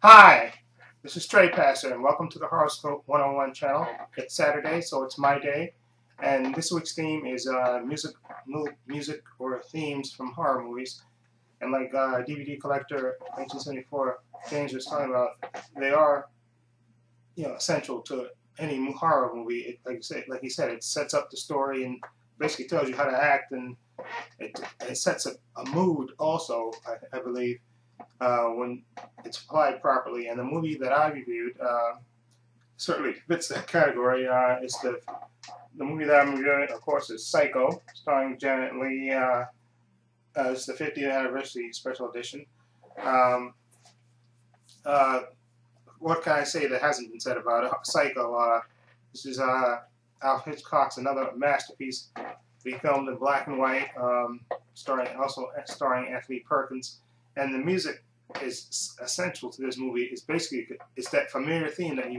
Hi, this is Trey Passer, and welcome to the Horoscope 101 channel. It's Saturday, so it's my day, and this week's theme is music or themes from horror movies. And like DVD collector 1974 James was talking about, they are, essential to any horror movie. Like he said, it sets up the story and basically tells you how to act, and it sets a mood also, I believe. When it's applied properly. And the movie that I reviewed certainly fits that category. It's the movie that I'm reviewing, of course, is Psycho, starring Janet Leigh. It's the 50th anniversary special edition. What can I say that hasn't been said about it? Psycho. This is Alfred Hitchcock's another masterpiece. He filmed in black and white, starring Anthony Perkins, and the music is essential to this movie. It's that familiar theme that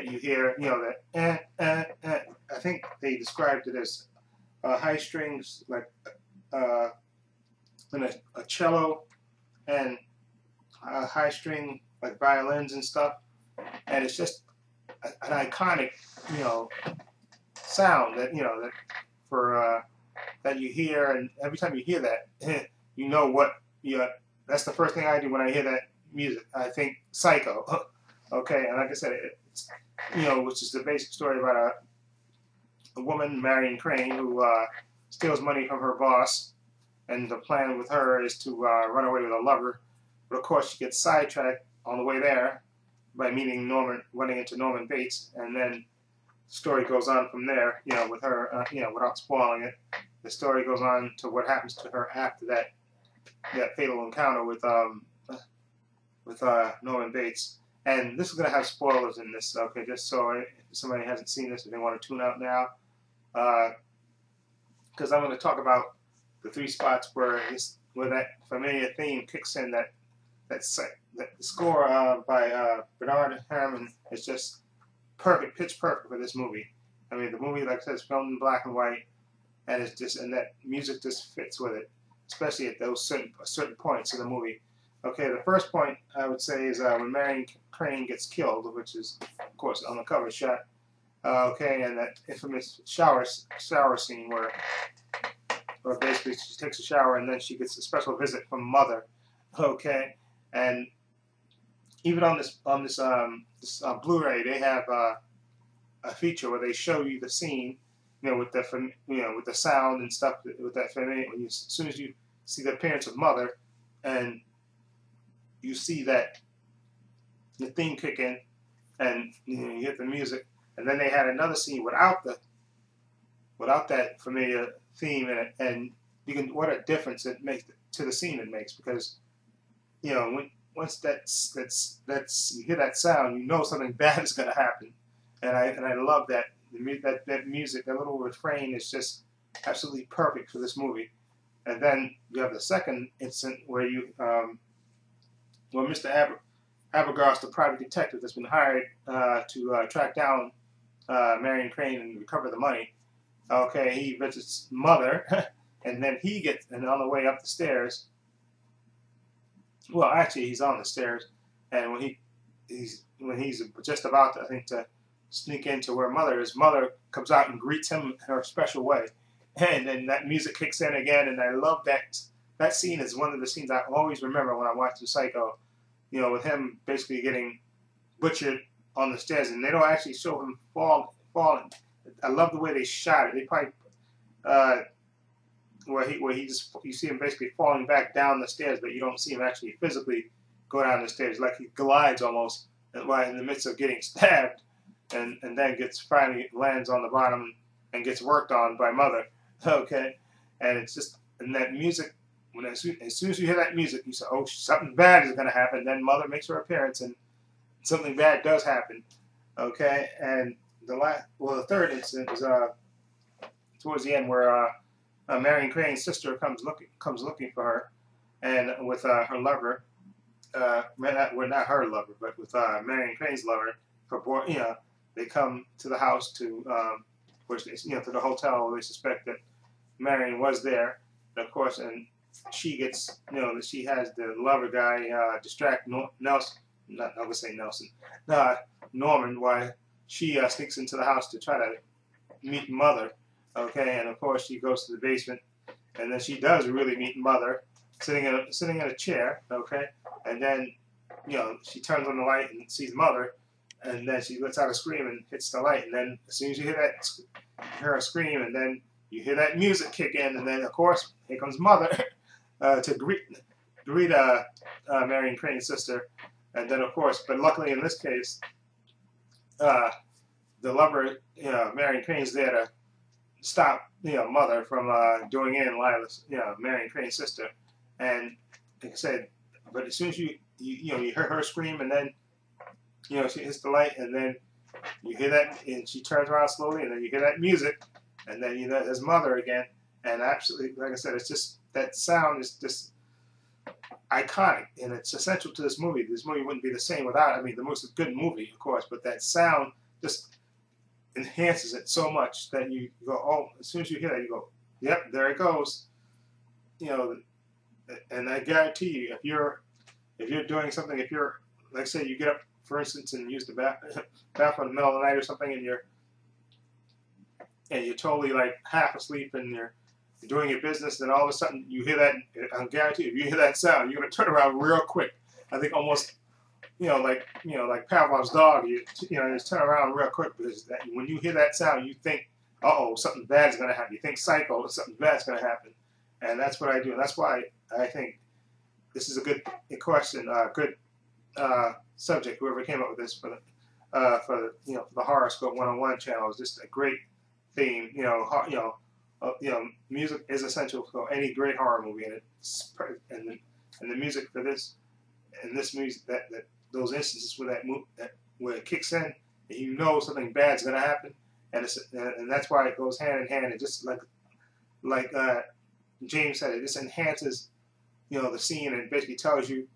you hear. That I think they described it as high strings, like and a cello and high string like violins and stuff, and it's just an iconic sound that for that you hear, and every time you hear that, you know what that's the first thing I do when I hear that music. I think Psycho. Okay, and like I said, it's which is the basic story about a woman, Marion Crane, who steals money from her boss, and the plan with her is to run away with a lover. But of course, she gets sidetracked on the way there by running into Norman Bates, and then the story goes on from there. With her, without spoiling it, the story goes on to what happens to her after that fatal encounter with Norman Bates. And this is going to have spoilers in this, okay, just so if somebody hasn't seen this and they want to tune out now, because I'm going to talk about the three spots where that familiar theme kicks in. That score by Bernard Herrmann is just perfect, pitch perfect for this movie. I mean, the movie, like I said, is filmed in black and white, and that music just fits with it, especially at those certain points in the movie. Okay, the first point I would say is when Marion Crane gets killed, which is, of course, on the cover shot. Okay, and that infamous shower scene where basically she takes a shower and then she gets a special visit from Mother. Okay, and even on this Blu-ray, they have a feature where they show you the scene, with the sound and stuff, with that familiar. As soon as you see the appearance of Mother, and you see that the theme kick in, and you hit the music, and then they had another scene without that familiar theme in it, and what a difference it makes to the scene it makes, because once you hear that sound, something bad is going to happen, and I love that. That music, that little refrain is just absolutely perfect for this movie. And then you have the second incident where Mr. Abergast, the private detective that's been hired to track down Marion Crane and recover the money. Okay, he visits Mother, and then and on the way up the stairs. Well, actually, he's on the stairs, and when he's just about to, I think, to sneak into where Mother is, Mother comes out and greets him in her special way, and then that music kicks in again, and I love that. That scene is one of the scenes I always remember when I watch the Psycho, with him basically getting butchered on the stairs, and they don't actually show him falling. I love the way they shot it. They probably where you see him basically falling back down the stairs, but you don't see him actually physically go down the stairs, like he glides almost while in the midst of getting stabbed, and then finally lands on the bottom and gets worked on by Mother. Okay, and it's just, and that music, as soon as you hear that music, you say, oh, something bad is going to happen. Then Mother makes her appearance, and something bad does happen. Okay, and the third incident is towards the end, where Marion Crane's sister comes looking for her, and with her lover, not her lover, but with Marion Crane's lover, they come to the house to to the hotel. They suspect that Marion was there, and of course, and she gets, she has the lover guy distract not I'm gonna say Nelson, Norman, why she sneaks into the house to try to meet Mother. Okay, and of course she goes to the basement, and then she does really meet Mother, sitting in a chair. Okay, and then she turns on the light and sees Mother, and then she lets out a scream and hits the light, and then as soon as you hear her scream, and then you hear that music kick in, and then of course here comes Mother to greet Marion Crane's sister, and then of course, but luckily in this case, the lover, Marion Crane's there to stop, Mother from doing in Lila's, Marion Crane's sister, and like I said, but as soon as you hear her scream, and then she hits the light, and then you hear that, and she turns around slowly, and then you hear that music, and then there's Mother again, and absolutely, like I said, it's just that sound is just iconic, and it's essential to this movie. This movie wouldn't be the same without it. I mean, the most good movie, of course, but that sound just enhances it so much that you go, oh, as soon as you hear that, you go, yep, there it goes. And I guarantee you, if you're doing something, if you're, like say, you get up, for instance, and use the bathroom in the middle of the night or something, and you're totally like half asleep, and you're doing your business, then all of a sudden you hear that. I guarantee you, if you hear that sound, you're gonna turn around real quick. I think almost, like Pavlov's dog. You just turn around real quick, because when you hear that sound, you think, uh-oh, something bad's gonna happen. You think Psycho, something bad's gonna happen, and that's what I do, and that's why I think this is a good question, good subject. Whoever came up with this for the Horoscope 101 channel is just a great theme. Music is essential for any great horror movie, and the music for this, and this music, that those instances where it kicks in, and something bad's gonna happen, and that's why it goes hand in hand. And just like James said, it just enhances the scene, and basically tells you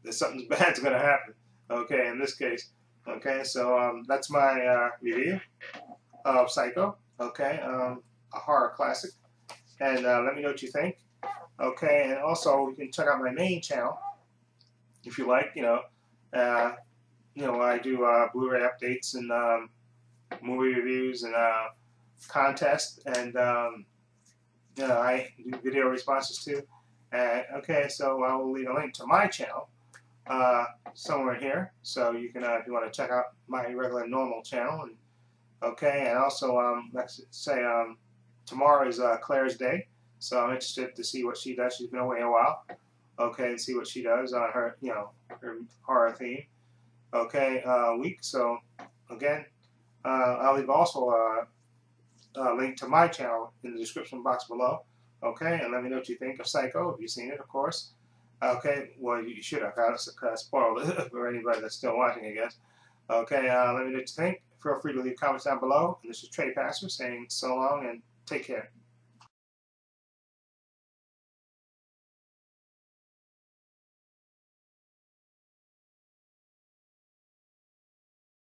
that something bad's gonna happen. Okay, in this case. Okay, so that's my review of Psycho. Okay, a horror classic, and let me know what you think. Okay, and also you can check out my main channel if you like. I do Blu-ray updates and movie reviews and contests, and I do video responses too. Okay, so I will leave a link to my channel somewhere here, so you can, if you want to check out my regular normal channel. And okay, and also let's say tomorrow is Claire's Day, so I'm interested to see what she does. She's been away a while. Okay, and see what she does on her her horror theme. Okay, week. So again, I'll leave also a link to my channel in the description box below. Okay, and let me know what you think of Psycho, if you've seen it, of course. Okay, well, you should have. I spoiled it for anybody that's still watching, I guess. Okay, let me know what you think. Feel free to leave comments down below. And this is Trey Pastor saying so long and take care.